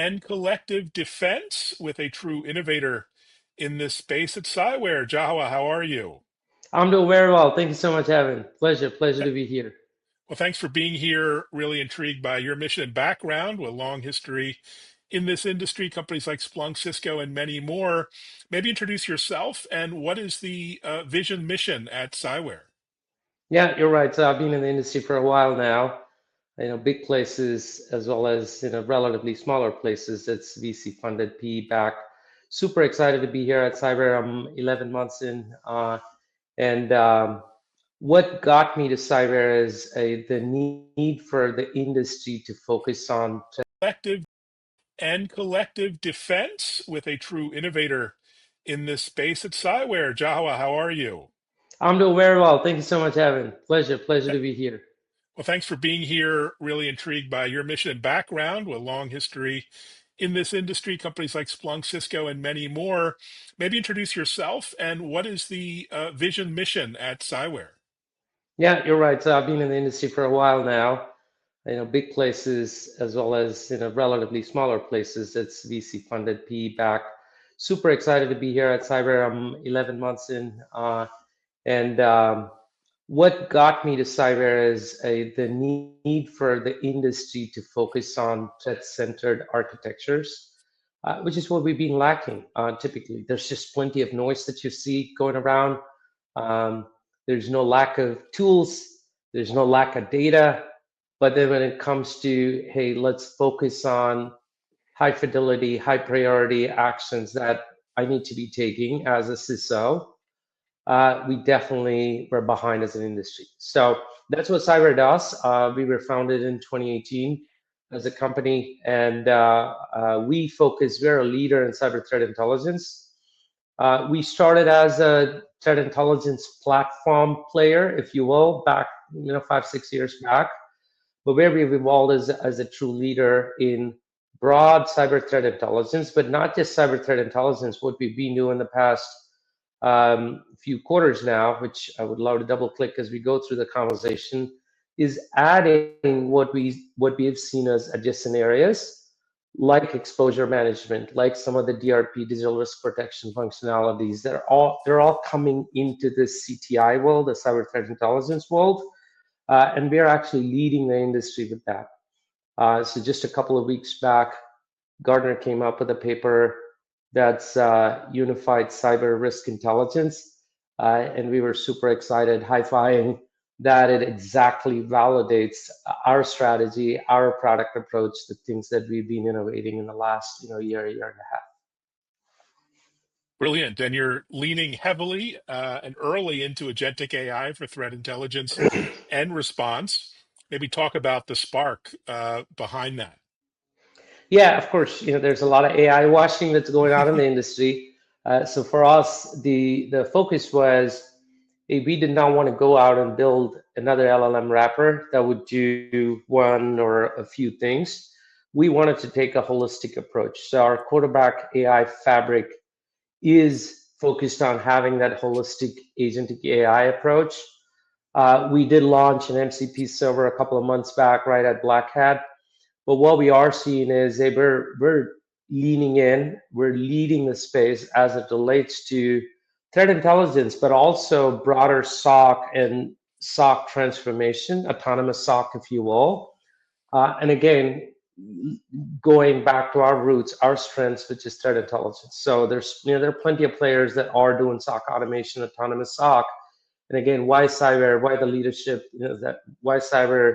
and collective defense with a true innovator in this space at Cyware. Jawahar, how are you? I'm doing very well. Thank you so much, Evan. Pleasure to be here. Well, thanks for being here. Really intrigued by your mission and background with a long history in this industry, companies like Splunk, Cisco, and many more. Maybe introduce yourself and what is the vision mission at Cyware? Yeah, you're right. So I've been in the industry for a while now. Big places as well as relatively smaller places. It's VC funded, PE backed. Super excited to be here at Cyber. I'm 11 months in, and what got me to Cyber is the need for the industry to focus on. Collective and collective defense with a true innovator in this space at Cyware. Jawahar, how are you? I'm doing very well. Thank you so much, Evan. Pleasure to be here. Well, thanks for being here. Really intrigued by your mission and background with a long history in this industry, companies like Splunk, Cisco, and many more. Maybe introduce yourself and what is the vision mission at Cyware? Yeah, you're right. So I've been in the industry for a while now. Big places as well as relatively smaller places. It's VC funded, PE backed. Super excited to be here at Cyber. I'm 11 months in, and what got me to Cyber is the need for the industry to focus on threat-centered architectures, which is what we've been lacking. Typically, there's just plenty of noise that you see going around. Um, there's no lack of tools. There's no lack of data. But then when it comes to, hey, let's focus on high fidelity, high priority actions that I need to be taking as a CISO, we definitely were behind as an industry. So that's what Cyware does. We were founded in 2018 as a company, and we're a leader in cyber threat intelligence. We started as a threat intelligence platform player, if you will, back 5-6 years back. But where we've evolved as a true leader in broad cyber threat intelligence, but not just cyber threat intelligence, what we've been doing in the past few quarters now, which I would love to double click as we go through the conversation, is adding what we have seen as adjacent areas like exposure management, like some of the DRP, digital risk protection functionalities. They're all coming into this CTI world, the cyber threat intelligence world. And we're actually leading the industry with that. So just a couple of weeks back, Gartner came up with a paper that's unified cyber risk intelligence. And we were super excited, high-fiving that it exactly validates our strategy, our product approach, the things that we've been innovating in the last year and a half. Brilliant. And you're leaning heavily and early into agentic AI for threat intelligence and response. Maybe talk about the spark behind that. Yeah, of course. There's a lot of AI washing that's going on in the industry. So for us, the focus was we did not want to go out and build another LLM wrapper that would do one or a few things. We wanted to take a holistic approach. So our quarterback AI fabric is focused on having that holistic agentic AI approach. We did launch an MCP server a couple of months back, right at Black Hat. But what we are seeing is we're leaning in, we're leading the space as it relates to threat intelligence, but also broader SOC and SOC transformation, autonomous SOC, if you will. And again, going back to our roots, our strengths, which is threat intelligence. So there are plenty of players that are doing SOC automation, autonomous SOC. And again, why Cyber? Why the leadership? Why Cyber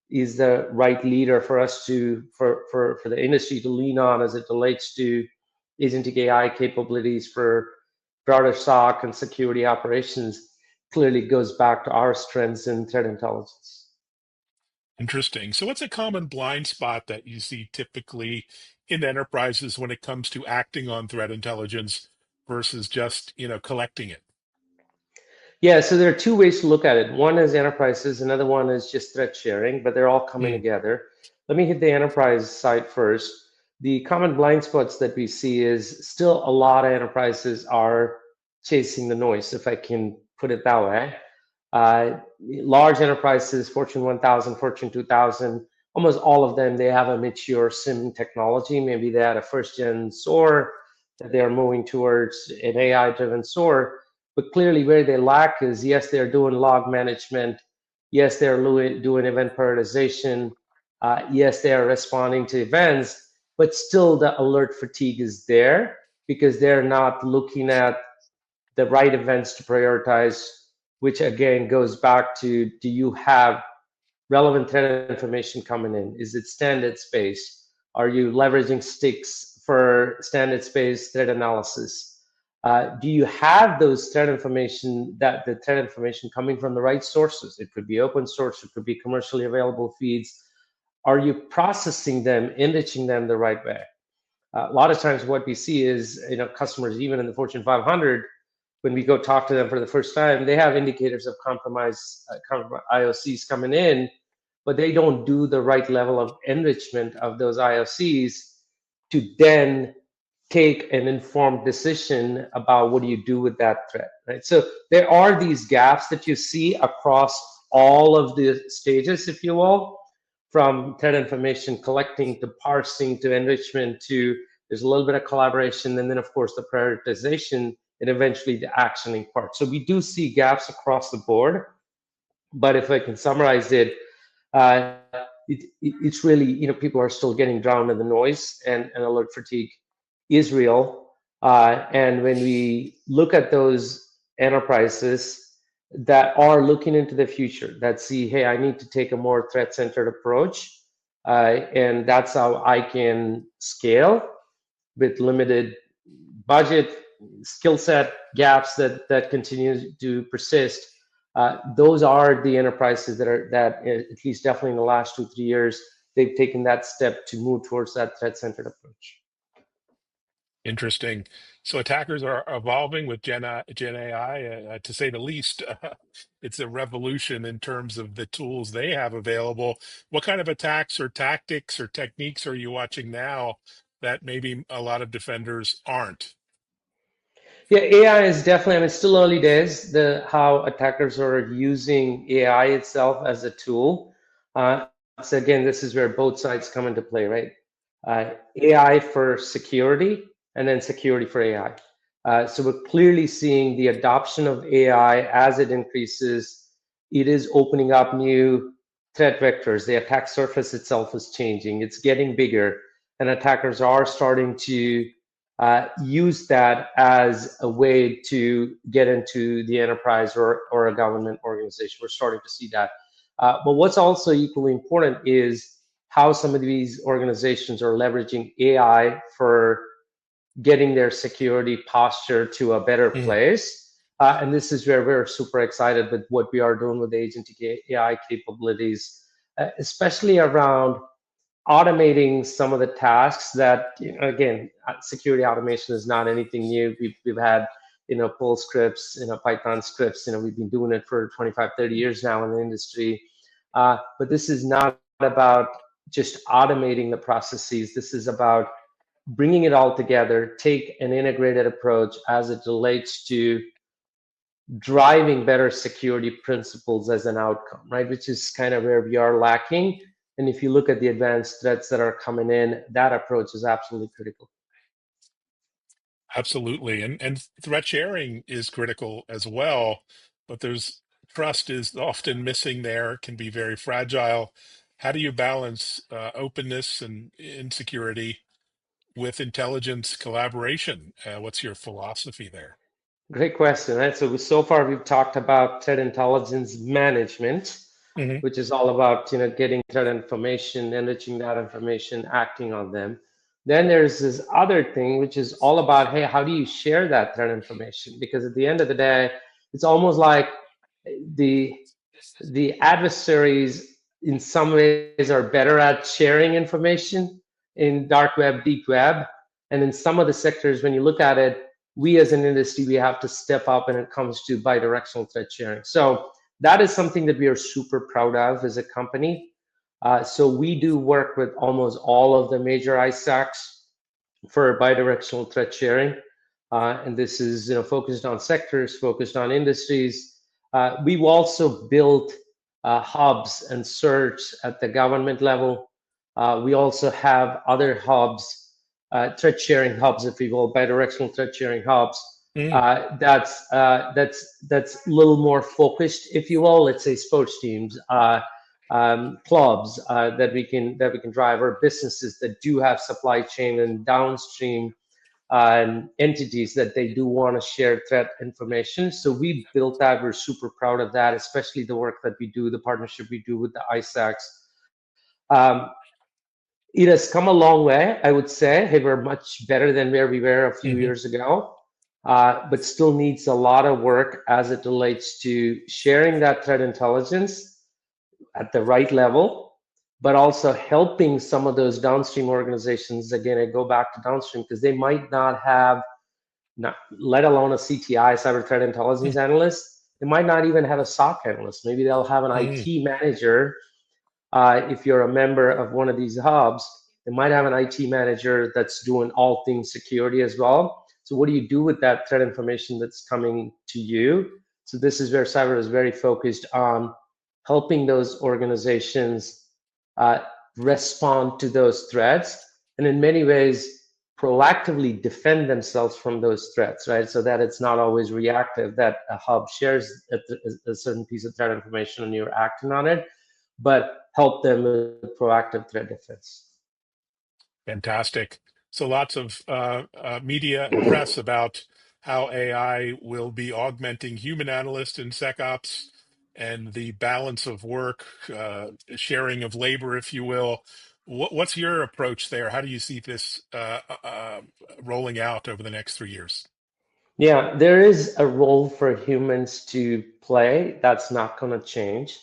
is the right leader for us for the industry to lean on as it relates to agentic AI capabilities for broader SOC and security operations clearly goes back to our strengths in threat intelligence. Interesting. So what's a common blind spot that you see typically in enterprises when it comes to acting on threat intelligence versus just, collecting it? Yeah, so there are two ways to look at it. One is enterprises, another one is just threat sharing, but they're all coming together. Let me hit the enterprise side first. The common blind spots that we see is still a lot of enterprises are chasing the noise, if I can put it that way. Large enterprises, Fortune 1000, Fortune 2000, almost all of them, they have a mature SIM technology. Maybe they had a first-gen SOAR that they're moving towards an AI-driven SOAR. But clearly where they lack is, yes, they're doing log management. Yes, they're doing event prioritization. Yes, they are responding to events, but still the alert fatigue is there because they're not looking at the right events to prioritize, which again goes back to, do you have relevant threat information coming in? Is it standards-based? Are you leveraging STIX for standards-based threat analysis? Do you have those threat information, that the threat information coming from the right sources? It could be open source, it could be commercially available feeds. Are you processing them, enriching them the right way? A lot of times what we see is, customers, even in the Fortune 500, when we go talk to them for the first time, they have indicators of compromise, IOCs coming in, but they don't do the right level of enrichment of those IOCs to then take an informed decision about what do you do with that threat, right? So there are these gaps that you see across all of the stages, if you will, from threat information collecting to parsing to enrichment to, there's a little bit of collaboration, and then of course the prioritization and eventually the actioning part. So we do see gaps across the board, but if I can summarize it, it's really, people are still getting drowned in the noise, and alert fatigue is real. And when we look at those enterprises that are looking into the future, that see, hey, I need to take a more threat-centered approach, and that's how I can scale with limited budget, skill set gaps that continue to persist. Those are the enterprises that at least definitely in the last 2-3 years, they've taken that step to move towards that threat-centered approach. Interesting. So attackers are evolving with Gen AI, to say the least. It's a revolution in terms of the tools they have available. What kind of attacks or tactics or techniques are you watching now that maybe a lot of defenders aren't? Yeah, AI is definitely, it's still early days, how attackers are using AI itself as a tool. So again, this is where both sides come into play, right? AI for security and then security for AI. So we're clearly seeing the adoption of AI as it increases. It is opening up new threat vectors. The attack surface itself is changing. It's getting bigger, and attackers are starting to use that as a way to get into the enterprise or a government organization. We're starting to see that. But what's also equally important is how some of these organizations are leveraging AI for getting their security posture to a better place. And this is where we're super excited with what we are doing with agentic AI capabilities, especially around automating some of the tasks that, again, security automation is not anything new. We've had, pull scripts, Python scripts, we've been doing it for 25, 30 years now in the industry. But this is not about just automating the processes. This is about bringing it all together, take an integrated approach as it relates to driving better security principles as an outcome, right? Which is kind of where we are lacking. And if you look at the advanced threats that are coming in, that approach is absolutely critical. Absolutely. And threat sharing is critical as well, but there's trust is often missing there, can be very fragile. How do you balance openness and insecurity with intelligence collaboration? What's your philosophy there? Great question, right? So far we've talked about threat intelligence management, Hmm. which is all about, getting threat information, enriching that information, acting on them. Then there's this other thing, which is all about, hey, how do you share that threat information? Because at the end of the day, it's almost like the adversaries in some ways are better at sharing information in dark web, deep web. And in some of the sectors, when you look at it, we as an industry, we have to step up when it comes to bidirectional threat sharing. So that is something that we are super proud of as a company. So we do work with almost all of the major ISACs for bidirectional threat sharing. And this is focused on sectors, focused on industries. We've also built hubs and certs at the government level, We also have other hubs, thread sharing hubs, if you will, bidirectional thread sharing hubs. Mm, That's a little more focused, if you will. Let's say sports teams, clubs that we can drive, or businesses that do have supply chain and downstream entities that they do want to share threat information. So we built that. We're super proud of that, especially the work that we do, the partnership we do with the ISACs. Um, it has come a long way, I would say. Hey, we're much better than where we were a few hmm years ago, but still needs a lot of work as it relates to sharing that threat intelligence at the right level, but also helping some of those downstream organizations. Again, I go back to downstream because they might not have, not, let alone a CTI, cyber threat intelligence analyst. They might not even have a SOC analyst. Maybe they'll have an mm, IT manager. If you're a member of one of these hubs, they might have an IT manager that's doing all things security as well. So what do you do with that threat information that's coming to you? So this is where cyber is very focused on helping those organizations uh, respond to those threats, and in many ways proactively defend themselves from those threats, right? So that it's not always reactive, that a hub shares a certain piece of threat information and you're acting on it, but help them with proactive threat defense. fantastic. So lots of media and press about how AI will be augmenting human analysts in SecOps and the balance of work, sharing of labor, if you will. What's your approach there? How do you see this rolling out over the next 3 years? Yeah, there is a role for humans to play. That's not going to change.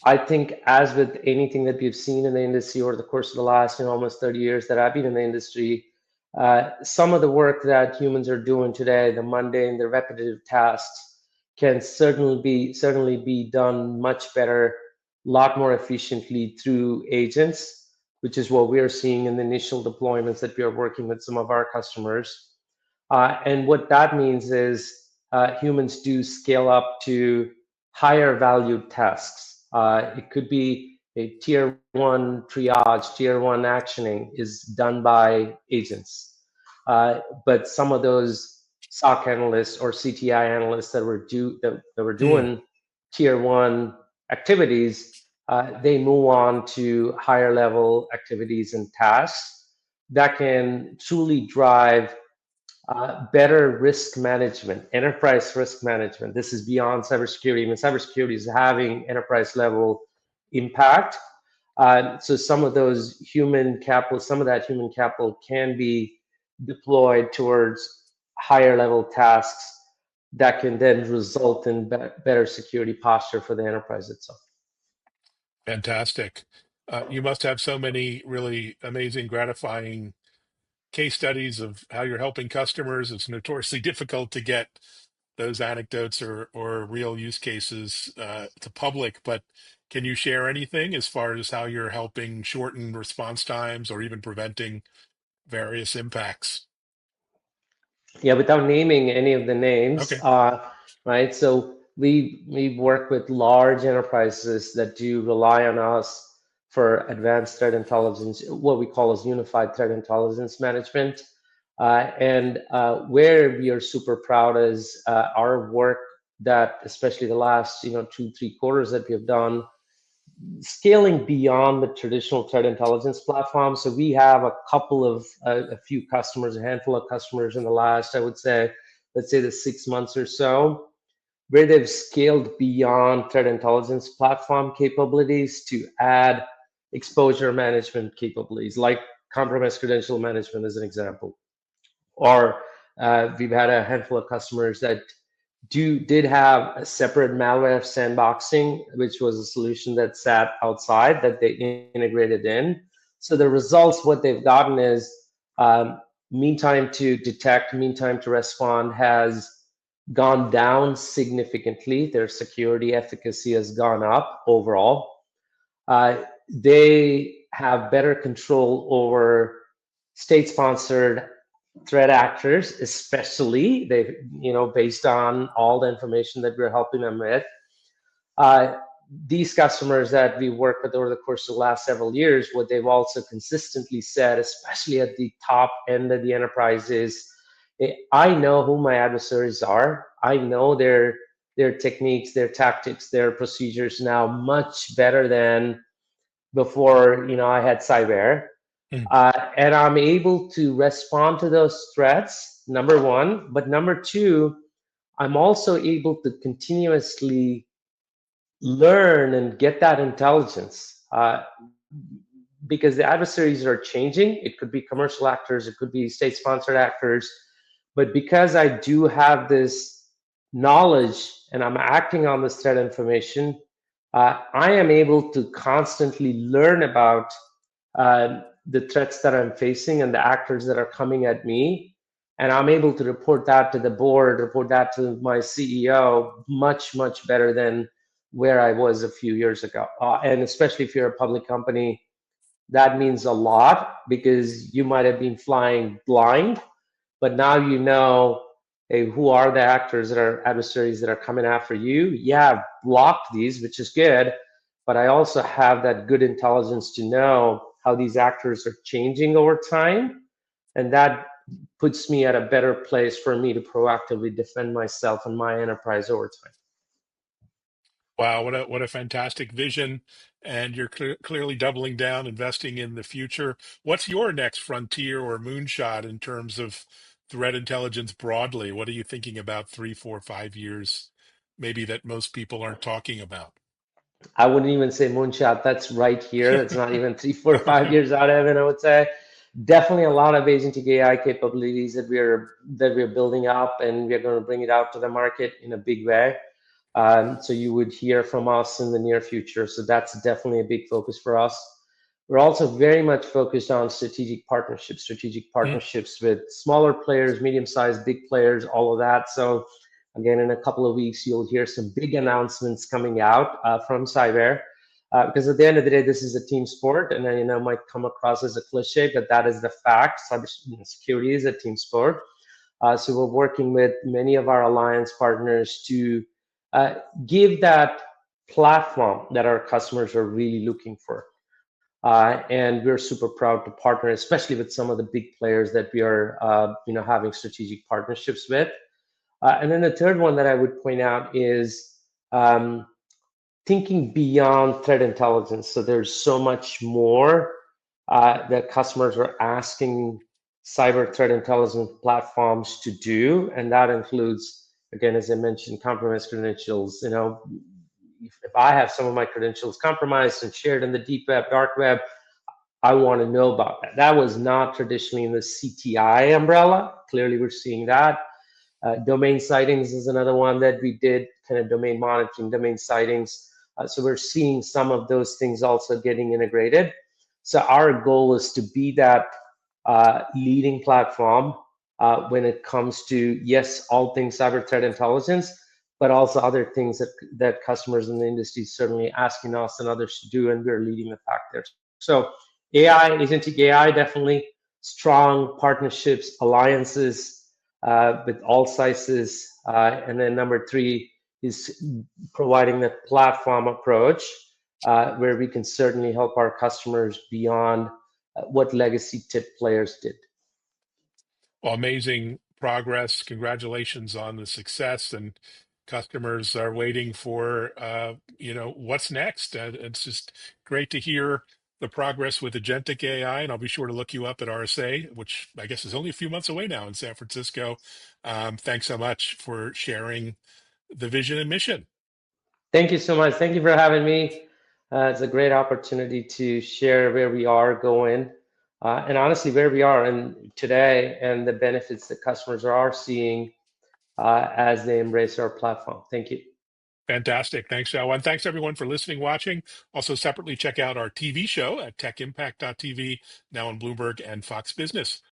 I think, as with anything that we've seen in the industry over the course of the last, almost 30 years that I've been in the industry, some of the work that humans are doing today, the mundane, the repetitive tasks, can certainly be done much better, a lot more efficiently through agents, which is what we're seeing in the initial deployments that we are working with some of our customers. And what that means is humans do scale up to higher valued tasks. It could be a tier one triage, tier one actioning is done by agents. But some of those SOC analysts or CTI analysts that were Mm, doing tier one activities, they move on to higher level activities and tasks that can truly drive better risk management, enterprise risk management. This is beyond cybersecurity. I mean, cybersecurity is having enterprise level impact. So some of those human capital, some of that human capital can be deployed towards higher level tasks that can then result in better security posture for the enterprise itself. fantastic. You must have so many really amazing, gratifying case studies of how you're helping customers. It's notoriously difficult to get those anecdotes or real use cases to public, but can you share anything as far as how you're helping shorten response times or even preventing various impacts? Yeah, without naming any of the names, Okay. right? So we work with large enterprises that do rely on us for advanced threat intelligence, what we call as unified threat intelligence management. And where we are super proud is our work that, especially the last 2-3 quarters that we have done, scaling beyond the traditional threat intelligence platform. So we have a few customers, a handful of customers in the last, I would say, let's say the 6 months or so, where they've scaled beyond threat intelligence platform capabilities to add exposure management capabilities, like compromised credential management as an example. Or we've had a handful of customers that did have a separate malware sandboxing, which was a solution that sat outside that they integrated in. So the results, what they've gotten is mean time to detect, mean time to respond has gone down significantly. Their security efficacy has gone up overall. They have better control over state-sponsored threat actors, especially based on all the information that we're helping them with. Uh, these customers that we work with over the course of the last several years, what they've also consistently said, especially at the top end of the enterprise, is I know who my adversaries are. I know their techniques, their tactics, their procedures now much better than before. I had Cyware, Mm. and I'm able to respond to those threats. Number one, but number two, I'm also able to continuously learn and get that intelligence, because the adversaries are changing. It could be commercial actors, it could be state sponsored actors, but because I do have this knowledge and I'm acting on this threat information, I am able to constantly learn about the threats that I'm facing and the actors that are coming at me. And I'm able to report that to the board, report that to my CEO much, much better than where I was a few years ago. And especially if you're a public company, that means a lot because you might have been flying blind, but now you know, hey, who are the actors that are adversaries that are coming after you? Yeah, I've blocked these, which is good, but I also have that good intelligence to know how these actors are changing over time, and that puts me at a better place for me to proactively defend myself and my enterprise over time. Wow, what a fantastic vision. And you're clearly doubling down, investing in the future. What's your next frontier or moonshot in terms of threat intelligence broadly? What are you thinking about 3, 4, 5 years, maybe that most people aren't talking about? I wouldn't even say moonshot. That's right here. That's not even 3, 4, 5 years out, Evan. I would say definitely a lot of agentic AI capabilities that we're building up, and we're going to bring it out to the market in a big way. So you would hear from us in the near future. So that's definitely a big focus for us. We're also very much focused on strategic Mm. partnerships with smaller players, medium-sized, big players, all of that. So again, in a couple of weeks, you'll hear some big announcements coming out from Cyware. Because at the end of the day, this is a team sport, and then might come across as a cliche, but that is the fact. Cybersecurity is a team sport. So we're working with many of our alliance partners to uh, give that platform that our customers are really looking for. And we're super proud to partner, especially with some of the big players that we are, having strategic partnerships with. And then the third one that I would point out is um, thinking beyond threat intelligence. So there's so much more that customers are asking cyber threat intelligence platforms to do, and that includes, again, as I mentioned, compromised credentials. If I have some of my credentials compromised and shared in the deep web, dark web, I want to know about that. That was not traditionally in the CTI umbrella. Clearly, we're seeing that. Domain sightings is another one that we did, kind of domain monitoring, domain sightings. So we're seeing some of those things also getting integrated. So our goal is to be that leading platform when it comes to, yes, all things cyber threat intelligence, but also other things that customers in the industry certainly asking us and others to do, and we're leading the pack there. So AI, agentic AI, definitely strong partnerships, alliances with all sizes. And then number three is providing the platform approach where we can certainly help our customers beyond what legacy tip players did. Well, amazing progress. Congratulations on the success, and customers are waiting for what's next. It's just great to hear the progress with agentic AI, and I'll be sure to look you up at RSA, which I guess is only a few months away now in San Francisco. Thanks so much for sharing the vision and mission. Thank you so much. Thank you for having me. It's a great opportunity to share where we are going, and honestly, where we are in today and the benefits that customers are seeing as they embrace our platform. Thank you. Fantastic. Thanks, Jawahar. And thanks everyone for listening, watching. Also, separately check out our TV show at techimpact.tv, now on Bloomberg and Fox Business.